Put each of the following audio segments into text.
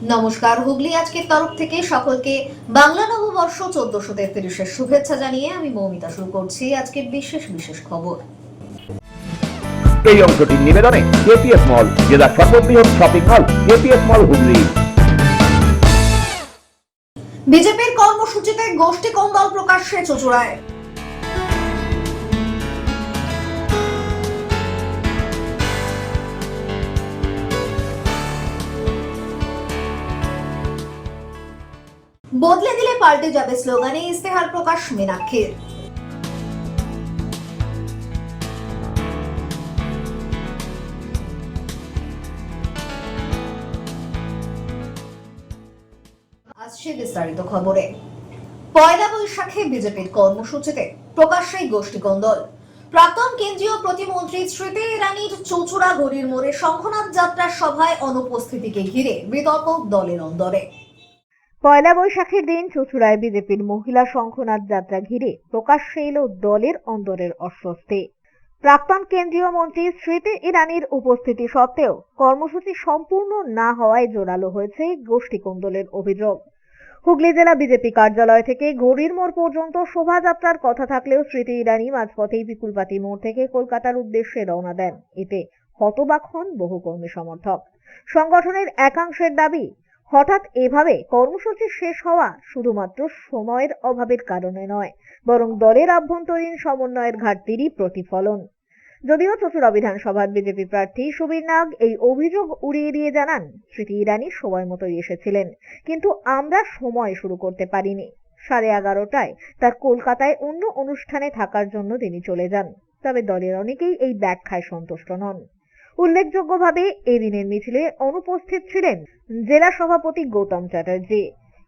নমস্কার, হুগলি আজকের তরফ থেকে সকলকে বাংলা নববর্ষ 1433-এর শুভেচ্ছা জানিয়ে আমি মৌমিতা শুরু করছি আজকের বিশেষ বিশেষ খবর। এই অংশটির নিবেদনে কেপিএস মল, জেলার সর্ববৃহৎ শপিং মল কেপিএস মল হুগলি। বিজেপির কর্মসূচিতে গোষ্ঠী কোন্দল প্রকাশ্যে চুঁচুড়ায়। বদলে দিলে পাল্টে যাবে স্লোগানে ইস্তেহার প্রকাশ মীনাক্ষীর। আসছে বিস্তারিত খবরে। পয়লা বৈশাখে বিজেপির কর্মসূচিতে প্রকাশ্যেই গোষ্ঠী কোন্দল। প্রাক্তন কেন্দ্রীয় প্রতিমন্ত্রী স্মৃতি ইরানির চুঁচুড়া গড়ির মোড়ে শঙ্খনাথ যাত্রার সভায় অনুপস্থিতিকে ঘিরে বিতর্ক দলের অন্দরে। পয়লা বৈশাখের দিন চুঁচুড়ায় বিজেপির মহিলা শঙ্খনাথ যাত্রা ঘিরে প্রকাশ্যে এলো দলের অন্দরের অস্বস্তি। প্রাক্তন কেন্দ্রীয় মন্ত্রী স্মৃতি ইরানির উপস্থিতি সত্ত্বেও কর্মসূচি সম্পূর্ণ না হওয়ায় জোরালো হয়েছে গোষ্ঠী কোন্দলের অভিযোগ। হুগলি জেলা বিজেপি কার্যালয় থেকে গড়ির মোড় পর্যন্ত শোভাযাত্রার কথা থাকলেও স্মৃতি ইরানি মাঝপথেই পিপুলপাতি মোড় থেকে কলকাতার উদ্দেশ্যে রওনা দেন। এতে হতবাক হন বহু কর্মী সমর্থক। সংগঠনের একাংশের দাবি, হঠাৎ এভাবে কর্মসূচি শেষ হওয়া শুধুমাত্র সময়ের অভাবের কারণে নয়, বরং দলের আভ্যন্তরীণ সমন্বয়ের ঘাটতিরই প্রতিফলন। যদিও চুঁচুড়া বিধানসভার বিজেপি প্রার্থী সুবীর নাগ এই অভিযোগ উড়িয়ে দিয়ে জানান, স্মৃতি ইরানি সময় মতোই এসেছিলেন, কিন্তু আমরা সময় শুরু করতে পারিনি। 11:30টায় তার কলকাতায় অন্য অনুষ্ঠানে থাকার জন্য তিনি চলে যান। তবে দলের অনেকেই এই ব্যাখ্যায় সন্তুষ্ট নন। উল্লেখযোগ্যভাবে এদিনের মিছিলে অনুপস্থিত ছিলেন জেলা সভাপতি গৌতম চ্যাটার্জি।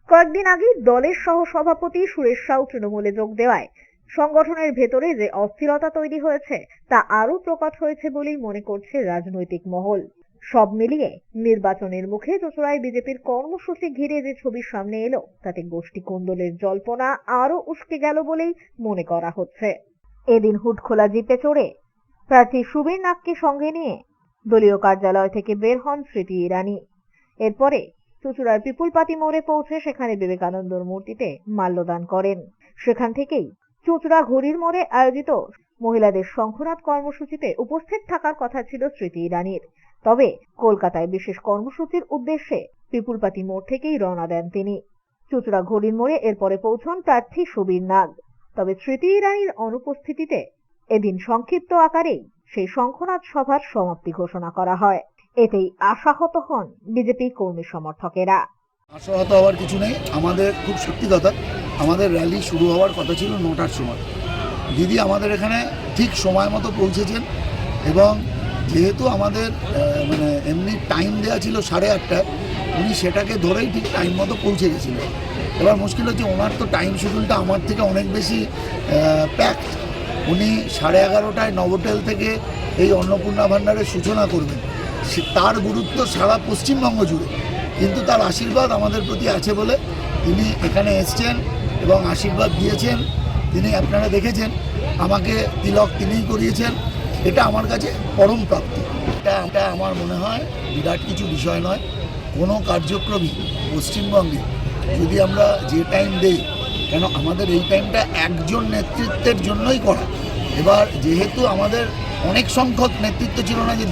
কয়েকদিন আগে দলের সহ সভাপতি সুরেশ সাউ তৃণমূলে যোগ দেওয়ায় সংগঠনের ভেতরে যে অস্থিরতা তৈরি হয়েছে তা আরও প্রকট হয়েছে বলেই মনে করছে রাজনৈতিক মহল। সব মিলিয়ে নির্বাচনের মুখে চুঁচুড়ায় বিজেপির কর্মসূচি ঘিরে যে ছবি সামনে এলো তাতে গোষ্ঠী কোন্দলের জল্পনা আরও উস্কে গেল বলেই মনে করা হচ্ছে। এদিন হুডখোলা জিপে চড়ে প্রার্থী সুবীর নাগকে সঙ্গে নিয়ে দলীয় কার্যালয় থেকে বের হন স্মৃতি ইরানি। এরপরে চুঁচুড়ার পিপুলপাতি মোড়ে পৌঁছে সেখানে বিবেকানন্দর মূর্তিতে মাল্যদান করেন। সেখান থেকেই চুঁচুড়া ঘড়ির মোড়ে আয়োজিত মহিলাদের শঙ্খনাথ কর্মসূচিতে উপস্থিত থাকার কথা ছিল স্মৃতি ইরানির। তবে কলকাতায় বিশেষ কর্মসূচির উদ্দেশ্যে পিপুলপাতি মোড় থেকেই রওনা দেন তিনি। চুঁচুড়া ঘড়ির মোড়ে এরপরে পৌঁছন প্রার্থী সুবীর নাগ। তবে স্মৃতি ইরানির অনুপস্থিতিতে এদিন সংক্ষিপ্ত আকারেই সেই শঙ্খনাথ সভার সমাপ্তি ঘোষণা করা হয়। এতেই আশাহত হন বিজেপি কর্মী সমর্থকেরা। আশাহত হওয়ার কিছু নেই। আমাদের খুব সত্যি কথা, আমাদের র্যালি শুরু হওয়ার কথা ছিল 9টার সময়। দিদি আমাদের এখানে ঠিক সময় মতো পৌঁছেছেন এবং যেহেতু আমাদের এমনি টাইম দেওয়া ছিল 8:30টায়, উনি সেটাকে ধরেই ঠিক টাইম মতো পৌঁছে গেছিলেন। এবার মুশকিল হচ্ছে ওনার তো টাইম শিডিউলটা আমার থেকে অনেক বেশি প্যাকড। উনি 11:30টায় নভোটেল থেকে এই অন্নপূর্ণা ভাণ্ডারের সূচনা করবেন। তার গুরুত্ব সারা পশ্চিমবঙ্গ জুড়ে, কিন্তু তার আশীর্বাদ আমাদের প্রতি আছে বলে তিনি এখানে এসছেন এবং আশীর্বাদ দিয়েছেন। তিনি আপনারা দেখেছেন, আমাকে তিলক তিনিই করিয়েছেন। এটা আমার কাছে পরম প্রাপ্তি। এটা আমার মনে হয় বিরাট কিছু বিষয় নয়। কোনো কার্যক্রমই পশ্চিমবঙ্গে যদি আমরা যে টাইম দেই, কেন আমাদের এই টাইমটা একজন নেতৃত্বের জন্যই করা। এবার যেহেতু আমাদের অনেক সংখ্যক নেতৃত্ব ছিল না যে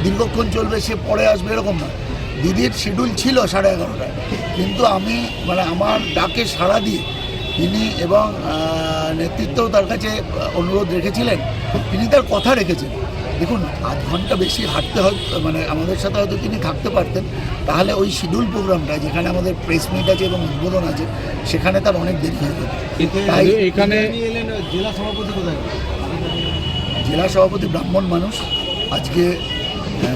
দীর্ঘক্ষণ চলবে, সে পরে আসবে, এরকম না। দিদির শিডিউল ছিল 11:30টায়, কিন্তু আমি আমার ডাকে সাড়া দিয়ে তিনি এবং নেতৃত্বও তার কাছে অনুরোধ রেখেছিলেন, তিনি তার কথা রেখেছেন। দেখুন, আধ ঘন্টা বেশি হাঁটতে হয়, আমাদের সাথে হয়তো তিনি থাকতে পারতেন, তাহলে ওই শিডিউল প্রোগ্রামটা যেখানে আমাদের প্রেস মিট আছে এবং উদ্বোধন আছে সেখানে তার অনেক দেরি হয়ে যেত। তাই এখানে জেলা সভাপতি কোথায়? জেলা সভাপতি ব্রাহ্মণ মানুষ। আজকে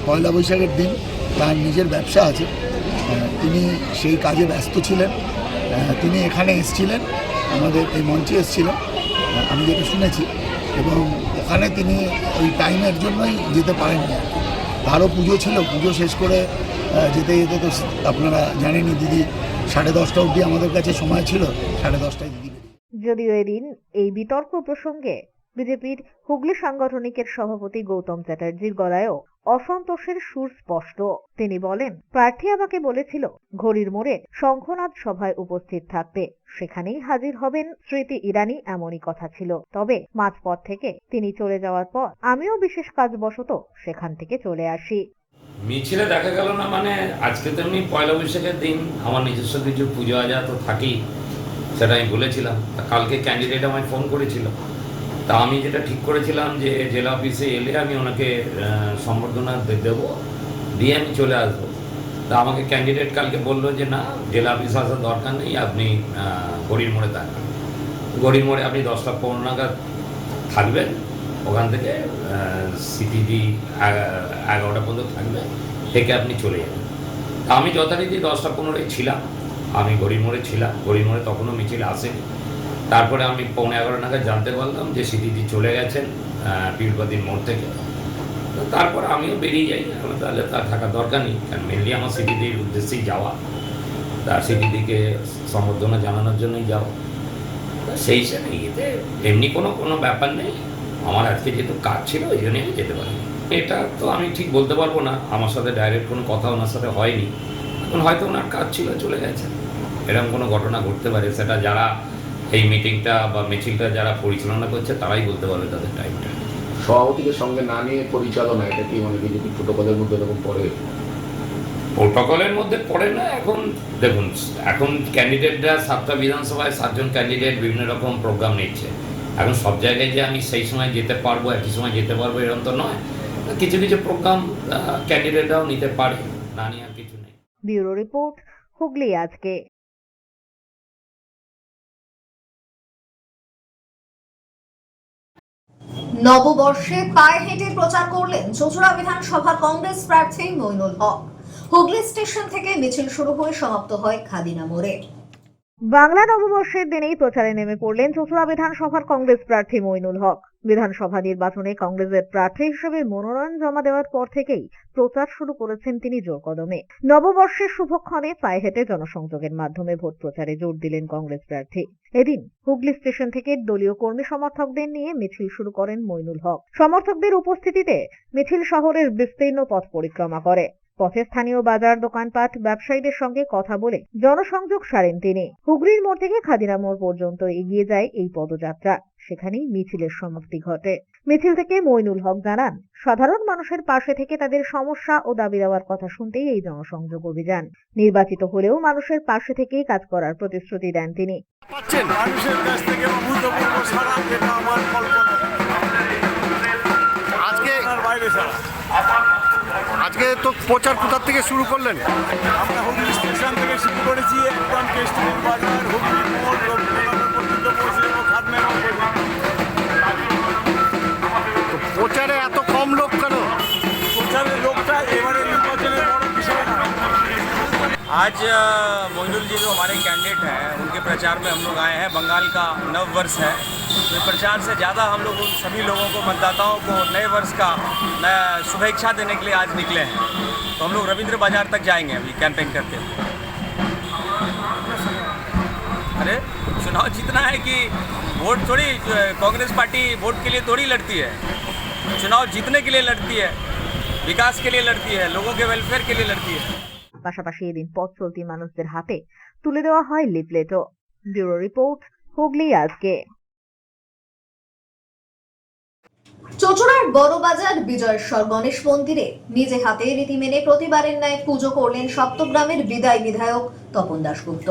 পয়লা বৈশাখের দিন, তার নিজের ব্যবসা আছে, তিনি সেই কাজে ব্যস্ত ছিলেন। তিনি এখানে এসেছিলেন, আমাদের এই মঞ্চে এসেছিলেন, আমি যেটা শুনেছি, এবং ওখানে তিনি ওই টাইমের জন্যই যেতে পারেননি। তারও পুজো ছিল, পুজো শেষ করে যেতে যেতে তো আপনারা জানেনই, দিদি 10:30টা অবধি আমাদের কাছে সময় ছিল, 10:30টায় দিদি। যদিও এদিন এই বিতর্ক প্রসঙ্গে বিজেপির হুগলি সাংগঠনিকের সভাপতি গৌতম চ্যাটার্জির গলায়ও অসন্তোষের সুর স্পষ্ট। তিনি বলেন, প্রার্থী আমাকে বলেছিল ঘড়ির মোড়ে শঙ্খনাথ সভায় উপস্থিত থাকতে, সেখানেই হাজির হবেন স্মৃতি ইরানি, এমনই কথা ছিল। তবে মাঝপথ থেকে তিনি চলে যাওয়ার পর আমিও বিশেষ কাজবশত সেখান থেকে চলে আসি। মিছিলে দেখা গেল না, মানে আজকে তো এমনি পয়লা বৈশাখের দিন, আমার নিজস্ব কিছু পুজো আজা তো থাকেই, সেটা আমি বলেছিলাম। কালকে ক্যান্ডিডেট আমায় ফোন করেছিল, তা আমি যেটা ঠিক করেছিলাম যে জেলা অফিসে এলে আমি ওনাকে সম্বর্ধনা দেবো, দিয়ে আমি চলে আসবো। তা আমাকে ক্যান্ডিডেট কালকে বললো যে না, জেলা অফিসে আসার দরকার নেই, আপনি ঘড়ির মোড়ে থাকবেন। ঘড়ির মোড়ে আপনি 10:15 নাগাদ থাকবেন, ওখান থেকে সিটিডি 11টা পর্যন্ত থাকবে, থেকে আপনি চলে যাবেন। তা আমি যথারীতি 10:15 ছিলাম, আমি ঘড়ির মোড়ে ছিলাম। ঘড়ির মোড়ে তখনও মিছিল আসেনি। তারপরে আমি 11:15 নাগাদ জানতে পারলাম যে সিটিডি চলে গেছেন পীরবাদির মোড় থেকে। তো তারপর আমিও বেরিয়ে যাই, তাহলে তার থাকার দরকার নেই, কারণ মেনলি আমার সিটিডির উদ্দেশ্যেই যাওয়া, তার সিটিডিকে সম্বর্ধনা জানানোর জন্যই যাওয়া। সেই হিসাবে ইয়েতে এমনি কোনো ব্যাপার নেই। আমার আজকে যেহেতু কাজ ছিল ওই জন্যই আমি যেতে পারিনি। এটা তো আমি ঠিক বলতে পারবো না, আমার সাথে ডাইরেক্ট কোনো কথা ওনার সাথে হয়নি। এখন হয়তো ওনার কাজ ছিল, চলে গেছে, এরকম কোনো ঘটনা ঘটতে পারে। সেটা যারা এই মিটিংটা বা মিছিলটা যারা পরিচালনা করছে তারাই বলতে পারবে তাদের টাইমটা। সভাপতিকে সঙ্গে না নিয়ে পরিচালনা, এটা কি মানে বিজেপি প্রোটোকলের মধ্যে এরকম পড়ে? প্রোটোকলের মধ্যে পড়ে না। এখন দেখুন, এখন ক্যান্ডিডেটরা 7টা বিধানসভায় 7জন ক্যান্ডিডেট বিভিন্ন রকম প্রোগ্রাম নিচ্ছে। এখন সব জায়গায় যে আমি সেই সময় যেতে পারবো, একই সময় যেতে পারবো, এরকম তো নয়। কিছু কিছু প্রোগ্রাম ক্যান্ডিডেটরাও নিতে পারে, না নিয়ে আর কিছু নেই। ব্যুরো রিপোর্ট, হুগলি আজকে। নববর্ষে পায়ে হেঁটে প্রচার করলেন চুঁচুড়া বিধানসভার কংগ্রেস প্রার্থী মইনুল হক। হুগলি স্টেশন থেকে মিছিল শুরু হয়ে সমাপ্ত হয় খাদিনা মোড়ে। বাংলা নববর্ষের দিনেই প্রচারে নেমে পড়লেন চুঁচুড়া বিধানসভার কংগ্রেস প্রার্থী মইনুল হক। বিধানসভা নির্বাচনে কংগ্রেসের প্রার্থী হিসেবে মনোনয়ন জমা দেওয়ার পর থেকেই প্রচার শুরু করেছেন তিনি জোর কদমে। নববর্ষের শুভক্ষণে পায়ে হেঁটে জনসংযোগের মাধ্যমে ভোট প্রচারে জোর দিলেন কংগ্রেস প্রার্থী। এদিন হুগলি স্টেশন থেকে দলীয় কর্মী সমর্থকদের নিয়ে মিছিল শুরু করেন মইনুল হক। সমর্থকদের উপস্থিতিতে মিছিল শহরের বিস্তীর্ণ পথ পরিক্রমা করে। পথে স্থানীয় বাজার, দোকানপাট, ব্যবসায়ীদের সঙ্গে কথা বলে জনসংযোগ সারেন তিনি। হুগলির মোড় থেকে খাদিনা মোড় পর্যন্ত এগিয়ে যায় এই পদযাত্রা। সেখানেই মিছিলের সমাপ্তি ঘটে। মিছিল থেকে মইনুল হক জানান, সাধারণ মানুষের পাশে থেকে তাদের সমস্যা ও দাবি দেওয়ার কথা শুনতেই এই জনসংযোগ অভিযান। নির্বাচিত হলেও মানুষের পাশে থেকেই কাজ করার প্রতিশ্রুতি দেন তিনি। মানুষের কাছ থেকে অভূতপূর্ব সাড়া, যেটা আমার কল্পনা আজকে বাইরে ছাড়া। আজকে তো প্রচার কোথা থেকে শুরু করলেন? আমরা হুগলি স্টেশন থেকে শুরু করেছি, একদম কেস্টুরের বাজার, হুগলি মোড়, রবীন্দ্রনগর পর্যন্ত পৌঁছে এবং খাদনা প্রচারে এত কম লোক কেন? প্রচারের লোকটা এবারে নির্বাচনের বড় বিষয় না। आज मोइनुल जी जो हमारे कैंडिडेट हैं उनके प्रचार में हम लोग आए हैं। बंगाल का नव वर्ष है, तो प्रचार से ज़्यादा हम लोग उन सभी लोगों को, मतदाताओं को नए वर्ष का नया शुभेच्छा देने के लिए आज निकले हैं। तो हम लोग रविंद्र बाजार तक जाएंगे अभी कैंपेन करते हुए। अरे चुनाव जीतना है कि वोट थोड़ी, कांग्रेस पार्टी वोट के लिए थोड़ी लड़ती है, चुनाव जीतने के लिए लड़ती है, विकास के लिए लड़ती है, लोगों के वेलफेयर के लिए लड़ती है। পাশাপাশি এদিন পথ চলতি মানুষদের হাতে তুলে দেওয়া হয় লিফলেটও। ব্যুরো রিপোর্ট, হুগলি আজকে। চুঁচুড়ার বড়বাজার বিজয়েশ্বর গণেশ মন্দিরে নিজে হাতে রীতি মেনে প্রতিবারের ন্যায় পুজো করলেন সপ্তগ্রামের বিদায়ী বিধায়ক তপন দাশগুপ্ত।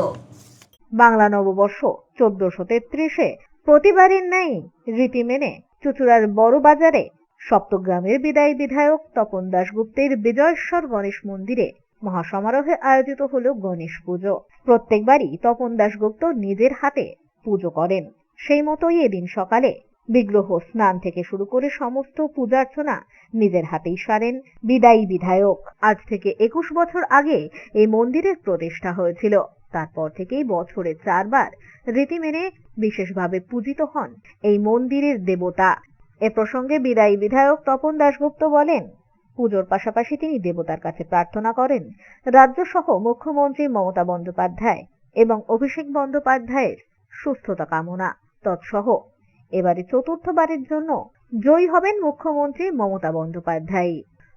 বাংলা নববর্ষ 1433-এ প্রতিবারের ন্যায় রীতি মেনে চুঁচুড়ার বড়বাজারে সপ্তগ্রামের বিদায়ী বিধায়ক তপন দাশগুপ্তের বিজয়েশ্বর গণেশ মন্দিরে মহাসমারোহে আয়োজিত হল গণেশ পুজো। প্রত্যেকবারই তপন দাশগুপ্ত নিজের হাতে পুজো করেন। সেই মতোই এদিন সকালে বিগ্রহ স্নান থেকে শুরু করে সমস্ত পূজার্চনা নিজের হাতেই সারেন বিদায়ী বিধায়ক। আজ থেকে 21 বছর আগে এই মন্দিরের প্রতিষ্ঠা হয়েছিল। তারপর থেকেই বছরে 4 বার রীতি মেনে বিশেষভাবে পূজিত হন এই মন্দিরের দেবতা। এ প্রসঙ্গে বিদায়ী বিধায়ক তপন দাশগুপ্ত বলেন, পুজোর পাশাপাশি তিনি দেবতার কাছে প্রার্থনা করেন রাজ্য সহ মুখ্যমন্ত্রী মমতা বন্দ্যোপাধ্যায় এবং অভিষেক বন্দ্যোপাধ্যায়ের সুস্থতা কামনা। তৎসহ এবারে চতুর্থবারের জন্য জয়ী হবেন মুখ্যমন্ত্রী মমতা বন্দ্যোপাধ্যায়।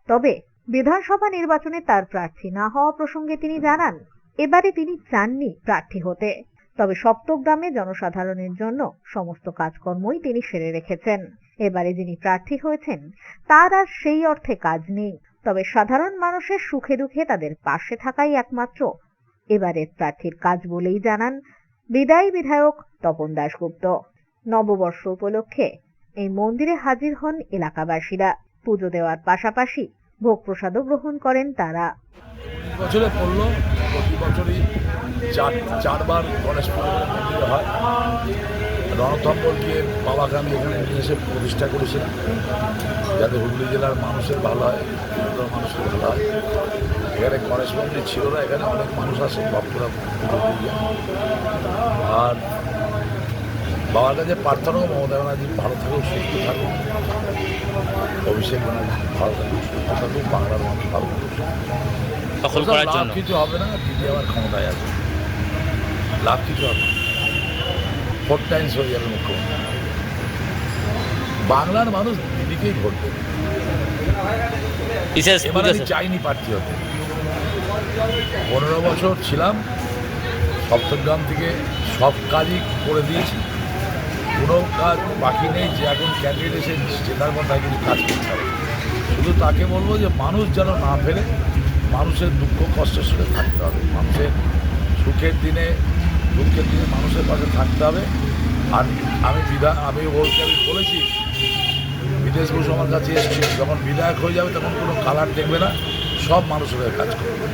তবে বিধানসভা নির্বাচনে তার প্রার্থী না হওয়া প্রসঙ্গে তিনি জানান, এবারে তিনি চাননি প্রার্থী হতে, তবে সপ্তগ্রামে জনসাধারণের জন্য সমস্ত কাজকর্মই তিনি সেরে রেখেছেন। এবারে যিনি প্রার্থী হয়েছেন তার আর সেই অর্থে কাজ নেই, তবে সাধারণ মানুষের সুখে দুঃখে তাদের পাশে থাকাই একমাত্র এবারের প্রার্থীর কাজ বলেই জানান বিদায়ী বিধায়ক তপন দাশগুপ্ত। নববর্ষ উপলক্ষে এই মন্দিরে হাজির হন এলাকাবাসীরা। পুজো দেওয়ার পাশাপাশি ভোগ প্রসাদও গ্রহণ করেন তারা। বছরে পড়লো, প্রতি বছরই চারবার গণেশ মন্দিরে হয়। রণথম্বরকে বাবাকে আমি এখানে নিয়ে এসে প্রতিষ্ঠা করেছিলাম, যাতে হুগলি জেলার মানুষের ভালো হয়, মানুষের ভালো হয়। এখানে গণেশ মন্দির ছিল না, এখানে অনেক মানুষ আসে ভক্তরা পুজো দিয়ে। আর বাবার কাছে প্রার্থনা, মমতা ব্যানার্জি ভালো থাকুক, সুস্থ থাকুক, অভিষেক ব্যানার্জি ভালো থাকুক, সুস্থ থাকুক, বাংলার মানুষ ভালো থাকুক। লাভ কিছু হবে না, দিদি আবার ক্ষমতায় আছে, লাভ কিছু হবে। 4 টাইমস হয়ে যাবে মুখ্যমন্ত্রী। বাংলার মানুষ দিদিকেই ভোট দেবে। এবার আমি চাইনি প্রার্থী হতে। 15 বছর ছিলাম, সপ্তগ্রাম থেকে সব কাজই করে দিয়েছি, কোনো কাজ বাকি নেই। যে এখন ক্যান্ডিডেট এসে জেতার পর তাকে কিছু কাজ করতে হবে। শুধু তাকে বলবো যে মানুষ যেন না ফেলে, মানুষের দুঃখ কষ্টের সাথে থাকতে হবে, মানুষের সুখের দিনে দুঃখের দিনে মানুষের পাশে থাকতে হবে। আর আমি বলেছি, বিদেশ বসু আমার কাছে এসেছি, যখন বিধায়ক হয়ে যাবে তখন কোনো কালার দেখবে না, সব মানুষের কাজ করবে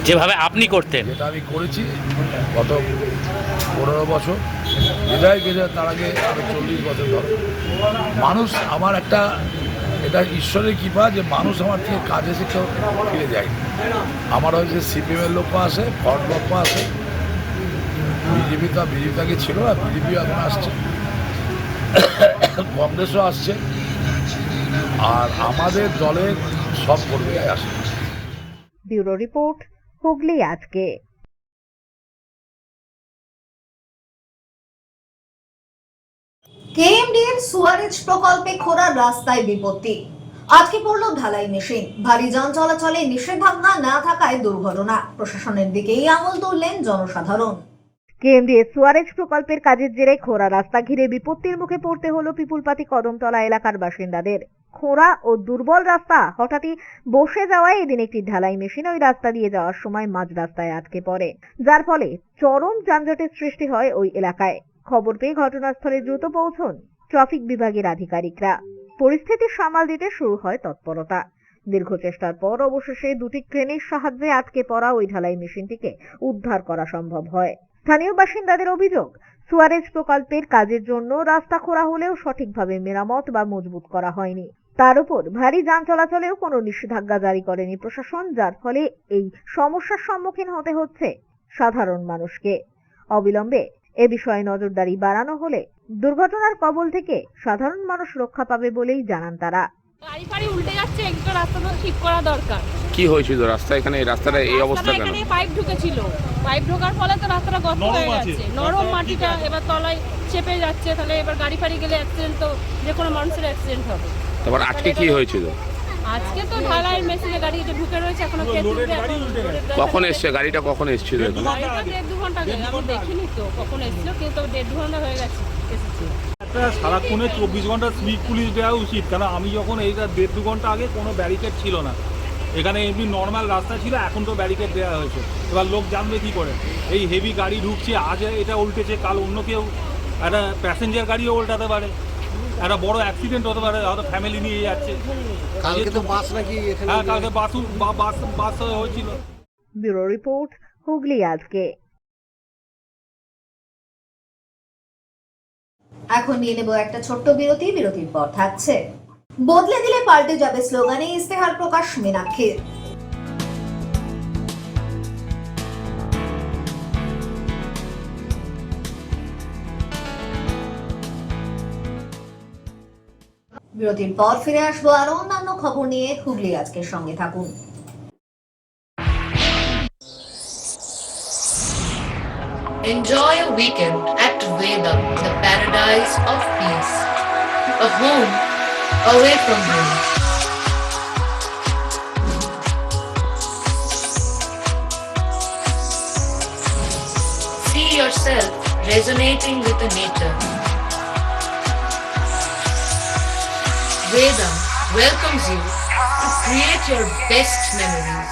যেভাবে আপনি করতেন। যেটা আমি করেছি গত 15 বছর বিধায়ক হয়ে যাবে, তার আগে আমি 40 বছর ধরে মানুষ আমার এটা ঈশ্বরের কৃপা যে মানুষ আমার থেকে কাজে এসে কেউ ফিরে যায়। আমার হয়েছে সিপিএমের লোক আসে, ফ্রন্ট লোক আসে, বিজেপি আগে ছিল না, বিজেপিও এখন আসছে, কংগ্রেসও আসছে, আর আমাদের দলের সব কর্মীরাই আসে। ব্যুরো রিপোর্ট, হুগলি আজকে। কেএমডিএর সুয়ারেজ প্রকল্পে খোঁড়া রাস্তায় বিপত্তি। আজকে পড়ল ঢালাই মেশিন। ভারী যান চলাচলে নিষেধাজ্ঞা না থাকায় দুর্ঘটনা। প্রশাসনের দিকেই আঙুল তুললেন জনসাধারণ। কেএমডিএ সুয়ারেজ প্রকল্পের কাজের জেরে খোঁড়া রাস্তা ঘিরে বিপত্তির মুখে পড়তে হলো পিপুলপাতি কদমতলা এলাকার বাসিন্দাদের। খোঁড়া ও দুর্বল রাস্তা হঠাৎই বসে যাওয়ায় এদিন একটি ঢালাই মেশিন ওই রাস্তা দিয়ে যাওয়ার সময় মাঝ রাস্তায় আটকে পড়ে, যার ফলে চরম যানজটের সৃষ্টি হয় ওই এলাকায়। খবর পেয়ে ঘটনাস্থলে দ্রুত পৌঁছন ট্রাফিক বিভাগের আধিকারিকরা। পরিস্থিতি সামাল দিতে শুরু হয় তৎপরতা। দীর্ঘ চেষ্টার পর অবশেষে দুটি ক্রেনের সাহায্যে আটকে পড়া ওই ঢালাই মেশিনটিকে উদ্ধার করা সম্ভব হয়। স্থানীয় বাসিন্দাদের অভিযোগ, সুয়ারেজ প্রকল্পের কাজের জন্য রাস্তা খোঁড়া হলেও সঠিকভাবে মেরামত বা মজবুত করা হয়নি। তার উপর ভারী যান চলাচলেও কোনো নিষেধাজ্ঞা জারি করেনি প্রশাসন, যার ফলে এই সমস্যার সম্মুখীন হতে হচ্ছে সাধারণ মানুষকে। অবিলম্বে এ বিষয়ে নজরদারি বাড়ানো হলে দুর্ঘটনার কবল থেকে সাধারণ মানুষ রক্ষা পাবে বলেই জানান তারা। গাড়ি ফাড়ি উল্টে যাচ্ছে, একটা রাস্তাটা ঠিক করা দরকার। কি হয়েছিল রাস্তা? এখানে এই রাস্তাটা এই অবস্থা কেন? এখানে পাইপ ঢুকেছিল, পাইপ ঢোকার ফলে তো রাস্তাটা গর্ত হয়ে যাচ্ছে, নরম মাটিটা এবার তলায় চেপে যাচ্ছে, তাহলে এবার গাড়ি ফাড়ি গেলে অ্যাক্সিডেন্ট তো যে কোনো মানুষের অ্যাক্সিডেন্ট হবে। তারপর আজকে কি হয়েছিল? আজকে তো ঢালাইয়ের মেশিনে গাড়ি ঢুকে রয়েছে, এখনো কখন এসছে গাড়িটা? কখন এসেছিল? গাড়িটা 1.5-2 ঘন্টা আগে, আমি দেখিনি তো কখন এসেছিল, কিন্তু 1.5-2 ঘন্টা হয়ে গেছে এসেছে। একটা সারাক্ষণে 24 ঘন্টা সিভিক পুলিশ দেওয়া উচিত, কারণ আমি যখন এইটা 1.5-2 ঘন্টা আগে কোনো ব্যারিকেড ছিল না, এখানে এমনি নর্মাল রাস্তা ছিল, এখন তো ব্যারিকেড দেওয়া হয়েছে। এবার লোক জানবে কী করে? এই হেভি গাড়ি ঢুকছে, আজ এটা উল্টেছে, কাল অন্য কেউ একটা প্যাসেঞ্জার গাড়িও উল্টাতে পারে, একটা বড় অ্যাক্সিডেন্ট হতে পারে, হয়তো ফ্যামিলি নিয়ে যাচ্ছে। কালকে তো বাস নাকি? হ্যাঁ, কালকে বাস হয়েছিল। ব্যুরো রিপোর্ট, হুগলি আজকে। এখন নিয়ে নেব একটা ছোট্ট বিরতি। বিরতির পর থাকছে বদলে দিলে পাল্টে যাবে স্লোগানে ইস্তেহার প্রকাশ মীনাক্ষীর। বিরতির পর ফিরে আসবো আরো অন্যান্য খবর নিয়ে। হুগলি আজকের সঙ্গে থাকুন। Enjoy a weekend at Veda, the paradise of peace. A home away from home. yourself resonating with the nature. Vedam welcomes you to create your best memories.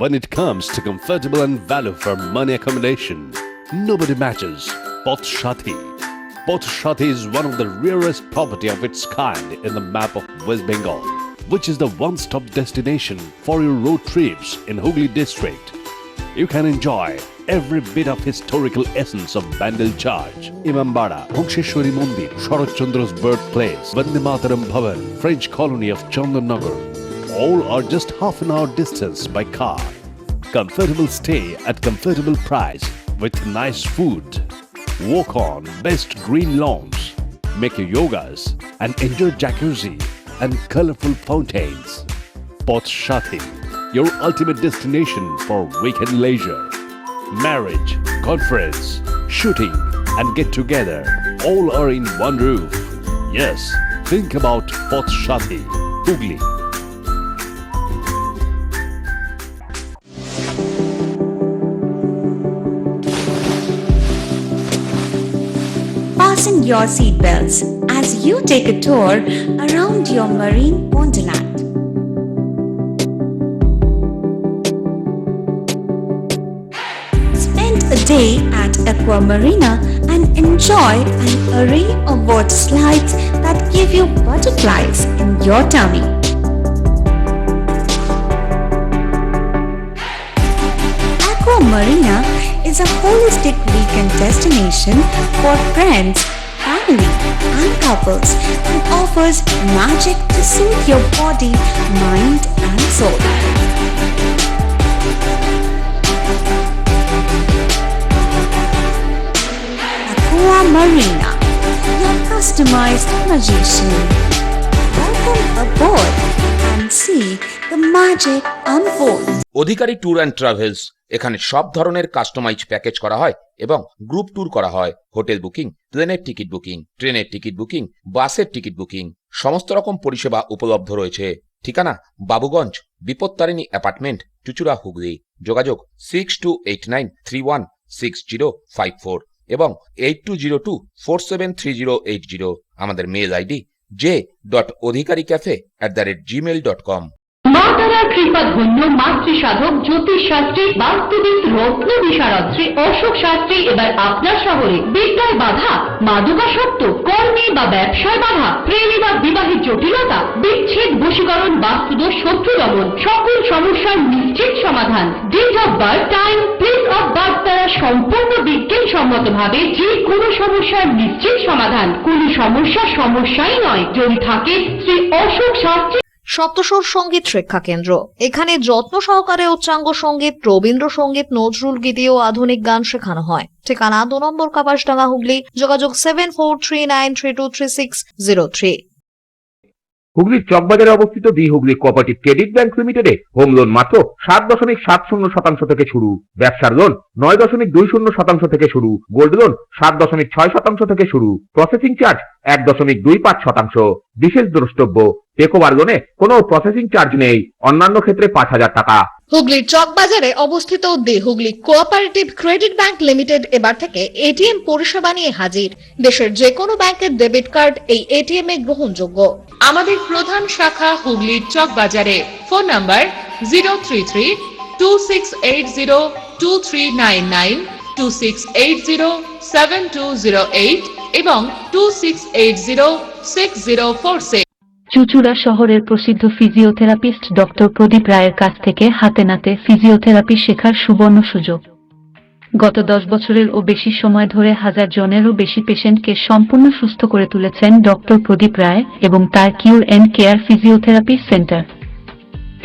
When it comes to comfortable and value for money accommodation, nobody matches Pothshati. Pothshati is one of the rarest property of its kind in the map of West Bengal, which is the one-stop destination for your road trips in Hooghly district. You can enjoy every bit of historical essence of Bandel Church, Imambara, Bhongsheshwari Mandir, Sharat Chandra's birthplace, Vande Mataram Bhavan, French colony of Chandannagar. All are just half an hour distance by car. Comfortable stay at comfortable price with nice food. Walk on best green lawns, make your yogas and enjoy jacuzzi and colorful fountains. Pothshati, your ultimate destination for weekend leisure. Marriage, conference, shooting and get together all are in one roof. Yes, think about Pothshati, Hooghly. Fasten your seatbelts as you take a tour around your marine wonderland. Spend a day at Aqua Marina and enjoy an array of water slides that give you butterflies in your tummy. Aqua Marina is a holistic weekend destination for friends, family and couples and offers magic to soothe your body, mind and soul. Aqua Marina, your customized magician. Welcome aboard and see the magic unfold. Adhikari tour and travels এখানে সব ধরনের customise package করা হয় এবং group tour করা হয়। Hotel booking, প্লেনের ticket booking, ট্রেনের টিকিট বুকিং, বাসের টিকিট বুকিং, সমস্ত রকম পরিষেবা উপলব্ধ রয়েছে। ঠিকানা বাবুগঞ্জ, বিপত্তারিণী অ্যাপার্টমেন্ট, চুচুড়া, হুগলি। যোগাযোগ 6289316054 এবং 8202473080। আমাদের মেল আইডি j.odhikaricafe@gmail.com। মা তারার কৃপাধন্য মাতৃ সাধক জ্যোতিষ শাস্ত্রী, বাস্তুবিদ, রত্ন বিশারদ শ্রী অশোক শাস্ত্রী এবার আপনার শহরে। বিদ্যায় বাধা, মাদকাসক্ত, কর্মে বা ব্যবসায় বাধা, প্রেমে বা বিবাহের জটিলতা, বিচ্ছেদ, বশীকরণ, বাস্তুদোষ, শত্রু দমন, সকল সমস্যার নিশ্চিত সমাধান। Date of birth, time, place of birth দ্বারা সম্পূর্ণ বিজ্ঞানসম্মত ভাবে যে কোনো সমস্যার নিশ্চিত সমাধান। কোন সমস্যাই নয় যদি থাকে শ্রী অশোক শাস্ত্রী। সপ্তস্বর সঙ্গীত শিক্ষা কেন্দ্র। এখানে যত্ন সহকারে উচ্চাঙ্গ সঙ্গীত, রবীন্দ্রসঙ্গীত, নজরুল গীতি ও আধুনিক গান শেখানো হয়। ঠিকানা 2 নম্বর কাপাসডাঙ্গা, হুগলি। যোগাযোগ 7439323603। হুগলির চকবাজারে অবস্থিত the Hooghly cooperative credit bank লিমিটেডে হোম লোন মাত্র 7.70% থেকে শুরু। ব্যবসার লোন 9.20% থেকে শুরু। গোল্ড লোন 7.6% থেকে শুরু। Processing charge 1.25%। বিশেষ দ্রষ্টব্য, টেকওভার লোনে কোনো প্রসেসিং চার্জ নেই। অন্যান্য ক্ষেত্রে 5,000 টাকা। হুগলির চকবাজারে অবস্থিত the Hooghly cooperative credit bank limited এবার থেকে এটিএম পরিষেবা নিয়ে হাজির। দেশের যে কোনো ব্যাংকের ডেবিট কার্ড এই এটিএম এ গ্রহণযোগ্য। আমাদের প্রধান শাখা হুগলির চকবাজারে। ফোন নাম্বার 033-2680-2399, 2680-7208 এবং 2680-6046। চুচুড়া শহরের প্রসিদ্ধ ফিজিওথেরাপিস্ট ডক্টর প্রদীপ রায়ের কাছ থেকে হাতে নাতে ফিজিওথেরাপি শেখার সুবর্ণ সুযোগ। গত 10 বছরের ও বেশি সময় ধরে হাজার জনেরও বেশি পেশেন্টকে সম্পূর্ণ সুস্থ করে তুলেছেন ডক্টর প্রদীপ রায় এবং তার কিউর এন্ড কেয়ার ফিজিওথেরাপি সেন্টার।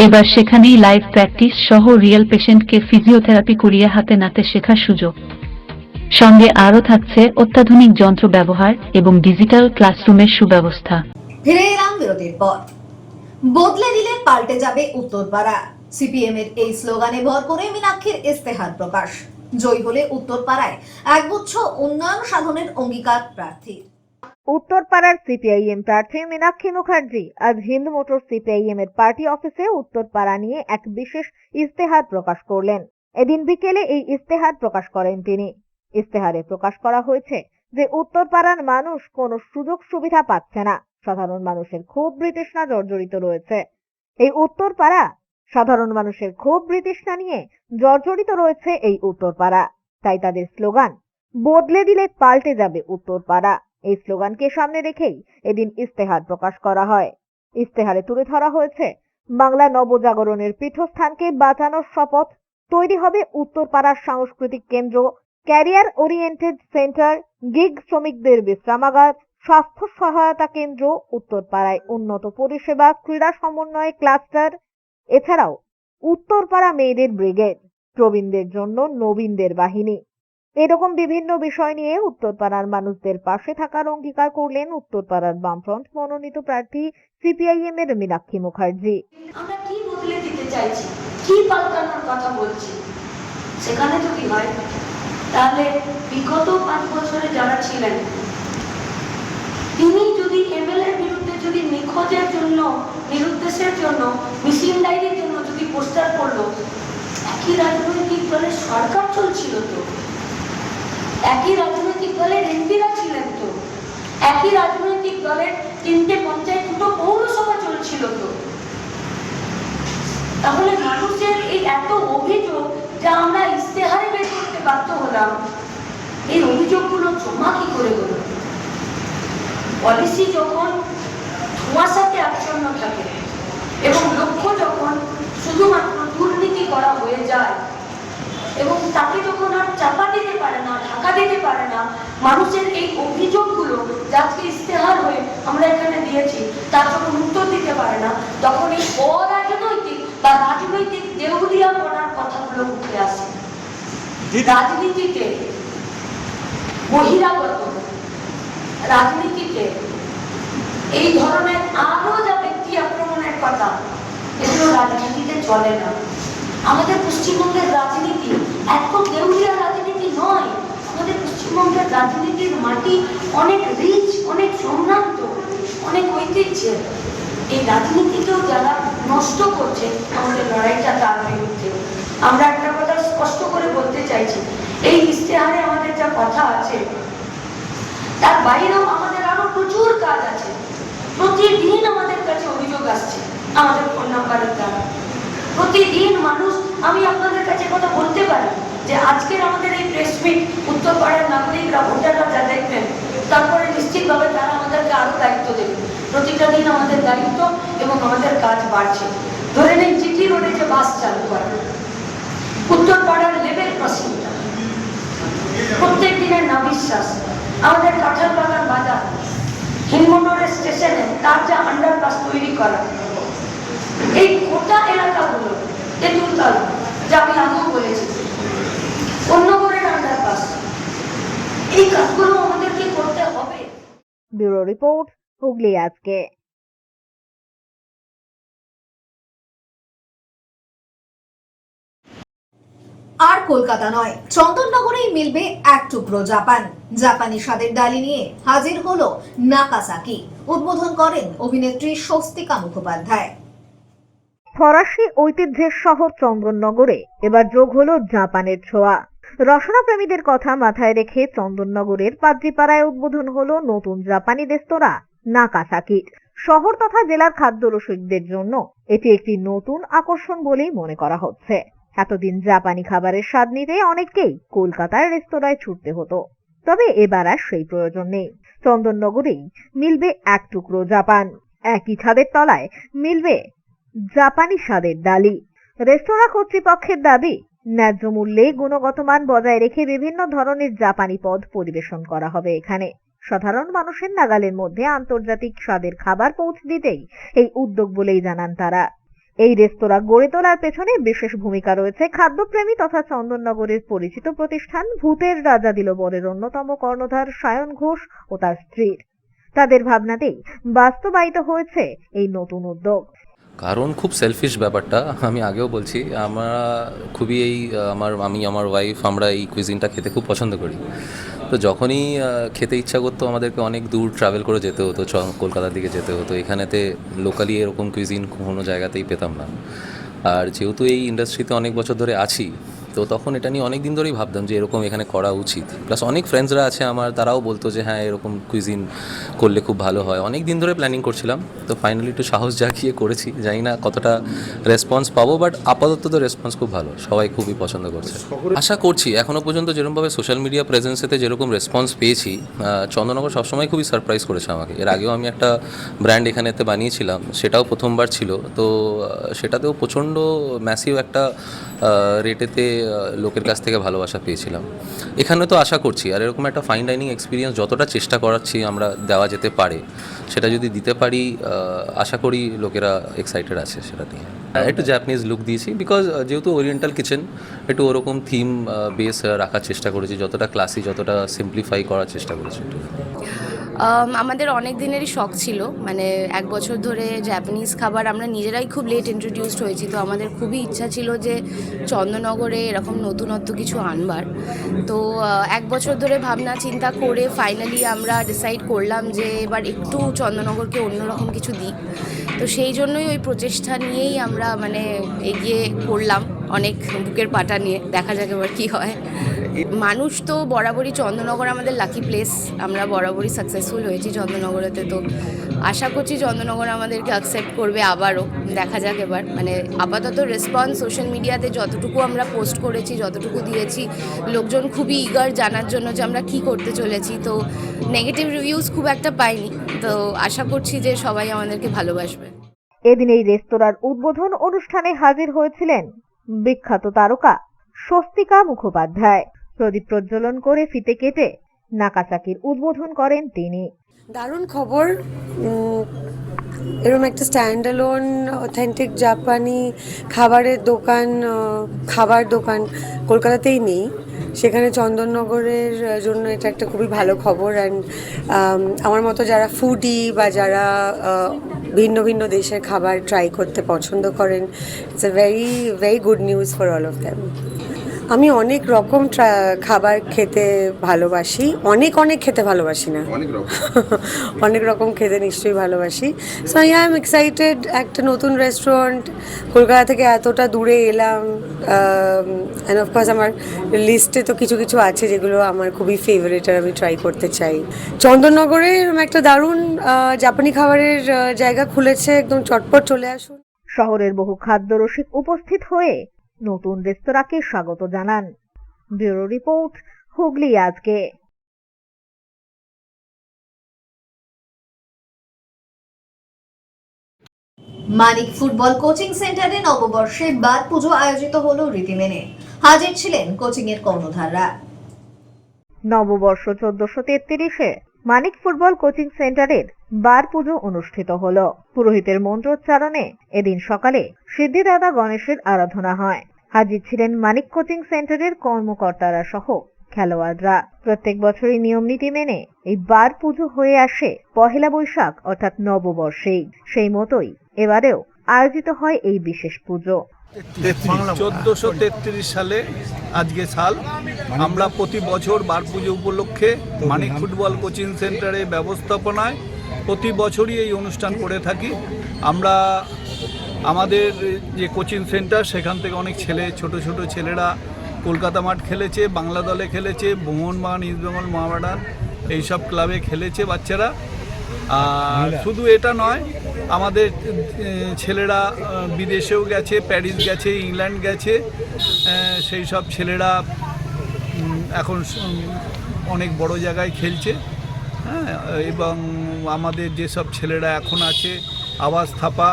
এবার সেখানেই লাইভ প্র্যাকটিস সহ রিয়েল পেশেন্টকে ফিজিওথেরাপি করিয়ে হাতে নাতে শেখার সুযোগ। সঙ্গে আরও থাকছে অত্যাধুনিক যন্ত্র ব্যবহার এবং ডিজিটাল ক্লাসরুমের সুব্যবস্থা। ফিরে এলাম বিরতির পর। বদলে দিলে পাল্টে যাবে উত্তরপাড়া। সিপিএম এর এই স্লোগানে ভর করে মীনাক্ষীর ইস্তেহার প্রকাশ। জয়ী হলে উত্তরপাড়ায় একগুচ্ছ উন্নয়ন সাধনের অঙ্গীকার প্রার্থীর। উত্তরপাড়ার সিপিআইএম প্রার্থী মীনাক্ষী মুখার্জি আজ হিন্দ মোটর সিপিআইএম এর পার্টি অফিসে উত্তরপাড়া নিয়ে এক বিশেষ ইস্তেহার প্রকাশ করলেন। এদিন বিকেলে এই ইস্তেহার প্রকাশ করেন তিনি। ইশতেহারে প্রকাশ করা হয়েছে যে উত্তরপাড়ার মানুষ কোনো সুযোগ সুবিধা পাচ্ছে না। সাধারণ মানুষের ক্ষোভ বিতৃষ্ণা জর্জরিত রয়েছে। এই উত্তরপাড়া সাধারণ মানুষের ক্ষোভ বিতৃষ্ণা নিয়ে জর্জরিত রয়েছে এই উত্তরপাড়া। তাই তাদের স্লোগান বদলে দিলে পাল্টে যাবে উত্তরপাড়া। এই স্লোগানকে সামনে রেখেই এদিন ইশতেহার প্রকাশ করা হয়। ইশতেহারে তুলে ধরা হয়েছে বাংলা নবজাগরণের পীঠস্থানকে বাঁচানোর শপথ, তৈরি হবে উত্তরপাড়ার সাংস্কৃতিক কেন্দ্র, ক্যারিয়ার ওরিয়েন্টেড সেন্টার, গিগ শ্রমিকদের বিশ্রামাগার, স্বাস্থ্য সহায়তা কেন্দ্র, উত্তরপাড়ায় উন্নত পরিষেবা, ক্রীড়া সমন্বয় ক্লাস্টার, এছাড়াও উত্তরপাড়া মেয়েদের ব্রিগেড, প্রবীণদের জন্য নবীনদের বাহিনী। এরকম বিভিন্ন বিষয় নিয়ে উত্তরপাড়ার মানুষদের পাশে থাকার অঙ্গীকার করলেন উত্তরপাড়ার বামফ্রন্ট মনোনীত প্রার্থী সিপিআইএম এর মীনাক্ষী মুখার্জি। আমরা কি বদলে দিতে চাইছি, কি পাল্টানোর কথা বলছি, সেখানে যদি হয় তাহলে বিগত 5 বছরে যারা ছিলেন তিনি যদি এমএলএর বিরুদ্ধে যদি নিখোঁজের জন্য, নিরুদ্দেশের জন্য, মিসিং ডায়েরির জন্য যদি পোস্টার করলো, একই রাজনৈতিক দলের সরকার চলছিল তো, একই রাজনৈতিক দলের এমপিরা ছিলেন তো, একই রাজনৈতিক দলের 3টে পঞ্চায়েত, 2টো পৌরসভা চলছিল তো। তাহলে মানুষের এই এত অভিযোগ যা আমরা ইশতেহারে বের করতে বাধ্য হলাম, এই অভিযোগগুলো জমা কি করে হলো? পলিসি যখন ধোঁয়াশাতে আচ্ছন্ন থাকে এবং লক্ষ্য যখন শুধুমাত্র দুর্নীতি করা হয়ে যায় এবং তাকে যখন আর চাপা দিতে পারে না, ঢাকা দিতে পারে না, মানুষের এই অভিযোগগুলো যাকে ইশতেহার হয়ে আমরা এখানে দিয়েছি তার যখন উত্তর দিতে পারে না, তখন এই অরাজনৈতিক বা রাজনৈতিক দেউলিয়া করার কথাগুলো উঠে আসে। রাজনীতিতে বহিরাগত, রাজনীতিতে এই ধরনের আরো যা ব্যক্তি আক্রমণের কথা, এগুলো রাজনীতিতে চলে না। আমাদের পশ্চিমবঙ্গের রাজনীতি এত দেউলিয়া রাজনীতি নয়। আমাদের পশ্চিমবঙ্গের রাজনীতির মাটি অনেক রিচ, অনেক সম্ভ্রান্ত, অনেক ঐতিহ্যের। এই রাজনীতিকেও যারা নষ্ট করছে, আমাদের লড়াইটা তার বিরুদ্ধে। আমরা একটা কথা স্পষ্ট করে বলতে চাইছি, এই ইশতেহারে আমাদের যা কথা আছে তার বাইরেও আমাদের আরো প্রচুর কাজ আছে। প্রতিদিন আমাদের কাছে অভিযোগ আসছে আমাদের ফোন নাম্বারের দ্বারা। প্রতিদিন মানুষ, আমি আপনাদের কাছে কথা বলতে পারি যে আজকের আমাদের এই প্রেস মিট উত্তরপাড়ার নাগরিকরা, ভোটাররা যা দেখবেন, তারপরে নিশ্চিতভাবে তারা আমাদেরকে আরো দায়িত্ব দেবে। প্রতিটা দিন আমাদের দায়িত্ব এবং আমাদের কাজ বাড়ছে। ধরে নিন জিটি রোডে যে বাস চালু করে, উত্তরপাড়ার লেভেল ক্রসিংটা প্রত্যেক দিনের নাবিশ্বাস, আমাদের কাঁঠাল বাগান বাজার, হিন্দমোটরের স্টেশনে তার যা আন্ডারপাস তৈরি করা, এই গোটা এলাকাগুলো, তেঁতুলতলা যা আমি আগেও বলেছি, অন্যগরের আন্ডারপাস, এই কাজগুলো আমাদেরকে করতে হবে। ব্যুরো রিপোর্ট, হুগলি আজকে। আর কলকাতা নয়, চন্দননগরেই মিলবে এক টুকরো জাপান। জাপানি স্বাদের ডালি নিয়ে হাজির হলো নাকাসাকি। উদ্বোধন করেন অভিনেত্রী স্বস্তিকা মুখোপাধ্যায়। ফরাসি ঐতিহ্যের শহর চন্দননগরে এবার যোগ হলো জাপানের ছোঁয়া। রসনা প্রেমীদের কথা মাথায় রেখে চন্দননগরের পাদ্রিপাড়ায় উদ্বোধন হলো নতুন জাপানি রেস্তোরাঁ নাকাসাকির। শহর তথা জেলার খাদ্য রসিকদের জন্য এটি একটি নতুন আকর্ষণ বলেই মনে করা হচ্ছে। এতদিন জাপানি খাবারের স্বাদ নিতে অনেককেই কলকাতার রেস্তোরাঁয় ছুটতে হতো, তবে এবার আর সেই প্রয়োজন নেই। চন্দননগরেই মিলবে এক টুকরো জাপান। একই ছাদের তলায় মিলবে জাপানি স্বাদের ডালি। রেস্তোরাঁ কর্তৃপক্ষের দাবি, ন্যায্য মূল্যে গুণগত মান বজায় রেখে বিভিন্ন ধরনের জাপানি পদ পরিবেশন করা হবে এখানে। সাধারণ মানুষের নাগালের মধ্যে আন্তর্জাতিক স্বাদের খাবার পৌঁছে দিতেই এই উদ্যোগ বলেই জানান তারা। এই রেস্তোরাঁ গড়ে তোলার পেছনে বিশেষ ভূমিকা রয়েছে খাদ্যপ্রেমী তথা চন্দননগরের পরিচিত প্রতিষ্ঠান ভূতের রাজা দিল বরের অন্যতম কর্ণধার সায়ন ঘোষ ও তার স্ত্রীর। তাদের ভাবনাতেই বাস্তবায়িত হয়েছে এই নতুন উদ্যোগ। কারণ খুব সেলফিশ ব্যাপারটা, আমি আগেও বলছি, আমরা খুবই আমি আমার ওয়াইফ আমরা এই কুইজিনটা খেতে খুব পছন্দ করি। তো যখনই খেতে ইচ্ছা করতো আমাদেরকে অনেক দূর ট্রাভেল করে যেতে হতো, কলকাতার দিকে যেতে হতো। এখানেতে লোকালি এরকম কুইজিন কোনো জায়গাতেই পেতাম না। আর যেহেতু এই ইন্ডাস্ট্রিতে অনেক বছর ধরে আছি, তো তখন এটা নিয়ে অনেক দিন ধরেই ভাবতাম যে এরকম এখানে করা উচিত। প্লাস অনেক ফ্রেন্ডসরা আছে আমার, তারাও বলতো যে হ্যাঁ এরকম কুইজিন করলে খুব ভালো হয়। অনেক দিন ধরে প্ল্যানিং করছিলাম, তো ফাইনালি একটু সাহস জাগিয়ে করেছি। জানি না কতটা রেসপন্স পাবো, বাট আপাতত তো রেসপন্স খুব ভালো, সবাই খুবই পছন্দ করছে। আশা করছি এখনও পর্যন্ত যেরকমভাবে সোশ্যাল মিডিয়া প্রেজেন্সেতে যেরকম রেসপন্স পেয়েছি, চন্দননগর সবসময় খুবই সারপ্রাইজ করেছে আমাকে। এর আগেও আমি একটা ব্র্যান্ড এখানেতে বানিয়েছিলাম, সেটাও প্রথমবার ছিল, তো সেটাতেও প্রচণ্ড ম্যাসিভ একটা রেটেতে লোকের কাছ থেকে ভালোবাসা পেয়েছিলাম। এখানে তো আশা করছি আর এরকম একটা ফাইন ডাইনিং এক্সপিরিয়েন্স যতটা চেষ্টা করাচ্ছি আমরা দেওয়া যেতে পারে, সেটা যদি দিতে পারি আশা করি লোকেরা এক্সাইটেড আছে সেটা নিয়ে। একটু জাপানিজ লুক দিয়েছি, বিকজ যেহেতু ওরিয়েন্টাল কিচেন, একটু ওরকম থিম বেস রাখার চেষ্টা করেছি, যতটা ক্লাসি যতটা সিম্পলিফাই করার চেষ্টা করেছি একটু। আমাদের অনেক দিনেরই শখ ছিল, মানে 1 বছর ধরে জাপানিজ খাবার আমরা নিজেরাই খুব লেট ইন্ট্রোডিউসড হয়েছি, তো আমাদের খুবই ইচ্ছা ছিল যে চন্দননগরে এরকম নতুনত্ব কিছু আনবার। তো 1 বছর ধরে ভাবনা চিন্তা করে ফাইনালি আমরা ডিসাইড করলাম যে এবার একটু চন্দননগরকে অন্যরকম কিছু দিই। তো সেই জন্যই ওই প্রচেষ্টা নিয়েই আমরা মানে এগিয়ে পড়লাম অনেক বুকের পাটা নিয়ে, দেখা যাক এবার কী হয়। মানুষ তো বরাবরই চন্দননগর আমাদের লাকি প্লেস, আমরা বরাবরই সাকসেসফুল হয়েছি চন্দননগরেতে, তো আশা করছি চন্দননগর আমাদেরকে অ্যাকসেপ্ট করবে আবারও, দেখা যাক এবার। মানে আপাতত রেসপন্স সোশ্যাল মিডিয়াতে যতটুকু আমরা পোস্ট করেছি, যতটুকু দিয়েছি, লোকজন খুবই ইগার জানার জন্য যে আমরা কী করতে চলেছি, তো নেগেটিভ রিভিউজ খুব একটা পাইনি, তো আশা করছি যে সবাই আমাদেরকে ভালোবাসবে। এদিন এই রেস্তোরাঁর উদ্বোধন অনুষ্ঠানে হাজির হয়েছিলেন বিখ্যাত তারকা স্বস্তিকা মুখোপাধ্যায়। প্রদীপ প্রজ্বলন করে ফিতে কেটে নাকাচাকির উদ্বোধন করেন তিনি। দারুণ খবর, এরকম একটা স্ট্যান্ড অ্যালোন অথেন্টিক জাপানি খাবার দোকান কলকাতাতেই নেই, সেখানে চন্দননগরের জন্য এটা একটা খুবই ভালো খবর। অ্যান্ড আমার মতো যারা ফুডি বা যারা ভিন্ন ভিন্ন দেশের খাবার ট্রাই করতে পছন্দ করেন, it's a very very good news for all of them. আমি অনেক রকম খাবার খেতে ভালোবাসি, অনেক খেতে ভালোবাসি না, অনেক রকম খেতে নিশ্চয়ই ভালোবাসি। সো আই এম এক্সাইটেড, একটা নতুন রেস্টুরেন্ট, কলকাতা থেকে এতটা দূরে এলাম, অ্যান্ড অফকোর্স আমার লিস্টে তো কিছু কিছু আছে যেগুলো আমার খুবই ফেভারিট আর আমি ট্রাই করতে চাই। চন্দননগরে এরকম একটা দারুণ জাপানি খাবারের জায়গা খুলেছে, একদম চটপট চলে আসুন। শহরের বহু খাদ্যরসিক উপস্থিত হয়ে নতুন রেস্তোরাঁকে স্বাগত জানান। ব্যুরো রিপোর্ট, হুগলি আজকে। মানিক ফুটবল কোচিং সেন্টারে নববর্ষে বাদ পুজো আয়োজিত হলো রীতি মেনে। হাজির ছিলেন কোচিং এর কর্ণধাররা। নববর্ষ 1433-এ মানিক ফুটবল কোচিং সেন্টারের বার পুজো অনুষ্ঠিত হলো। পুরোহিতের মন্ত্রোচ্চারণে এদিন সকালে সিদ্ধিদাতা গণেশের আরাধনা হয়। হাজির ছিলেন মানিক কোচিং সেন্টারের কর্মকর্তারা সহ খেলোয়াড়রা। প্রত্যেক বছরই নিয়ম নীতি মেনে এই বার পুজো হয়ে আসে পহেলা বৈশাখ অর্থাৎ নববর্ষেই। সেই মতোই এবারেও আয়োজিত হয় এই বিশেষ পুজো। 1433 সালে আজকে সাল, আমরা প্রতি বছর বার পুজো উপলক্ষে মানিক ফুটবল কোচিং সেন্টারে ব্যবস্থাপনায় প্রতি বছরই এই অনুষ্ঠান করে থাকি। আমরা আমাদের যে কোচিং সেন্টার, সেখান থেকে অনেক ছোট ছোট ছেলেরা কলকাতা মাঠ খেলেছে, বাংলা দলে খেলেছে, মোহনবাগান, ইস্টবেঙ্গল, মোহামেডান এইসব ক্লাবে খেলেছে বাচ্চারা। আর শুধু এটা নয়, আমাদের ছেলেরা বিদেশেও গেছে, প্যারিস গেছে, ইংল্যান্ড গেছে, সেই সব ছেলেরা এখন অনেক বড় জায়গায় খেলছে। হ্যাঁ, এবং আমাদের যেসব ছেলেরা এখন আছে, আবাস থাপা,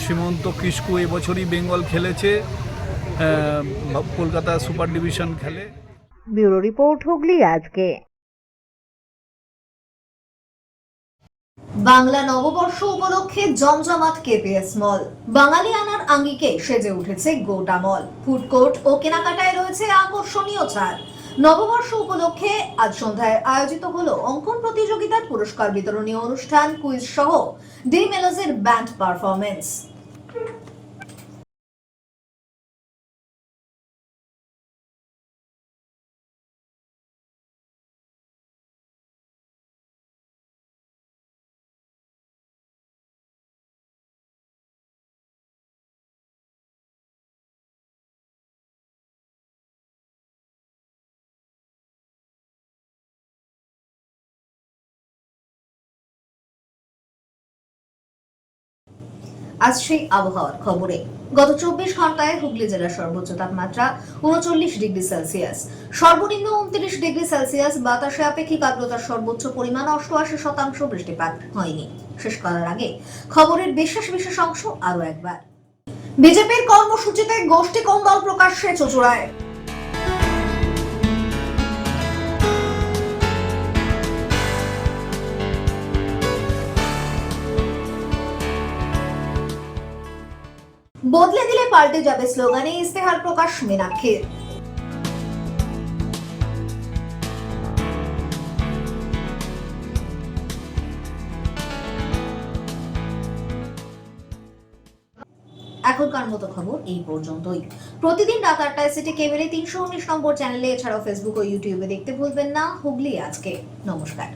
সীমন্ত কিস্কু এবছরই বেঙ্গল খেলেছে, কলকাতা সুপার ডিভিশন খেলে। ব্যুরো রিপোর্ট, হুগলি আজকে। বাংলা নববর্ষ উপলক্ষে জমজমাট কেপিএস মল। বাঙালি আনার আঙ্গিকে সেজে উঠেছে গোটা মল। ফুড কোর্ট ও কেনাকাটায় রয়েছে আকর্ষণীয় ছাড়। নববর্ষ উপলক্ষে আজ সন্ধ্যায় আয়োজিত হলো অঙ্কন প্রতিযোগিতার পুরস্কার বিতরণী অনুষ্ঠান, কুইজ সহ ডি মেলাজের ব্যান্ড পারফরমেন্স। আজ সেই আবহাওয়ার খবরে। গত 24 ঘন্টায় হুগলি জেলার সর্বোচ্চ তাপমাত্রা 39 ডিগ্রি সেলসিয়াস, সর্বনিম্ন 29 ডিগ্রি সেলসিয়াস। বাতাসে আপেক্ষিক আর্দ্রতার সর্বোচ্চ পরিমাণ 88%। বৃষ্টিপাত হয়নি। শেষ করার আগে খবরের বিশেষ অংশ আরো একবার। বিজেপির কর্মসূচিতে গোষ্ঠী কোন্দল প্রকাশ্যে চুঁচুড়ায়। বদলে দিলে পাল্টে যাবে স্লোগানে ইস্তেহার প্রকাশ মীনাক্ষীর। এখনকার মতো খবর এই পর্যন্তই। প্রতিদিন রাত 8টায় সিটি কেবলে 319 নম্বর চ্যানেলে, এছাড়াও ফেসবুক ও ইউটিউবে দেখতে ভুলবেন না হুগলি আজকে। নমস্কার।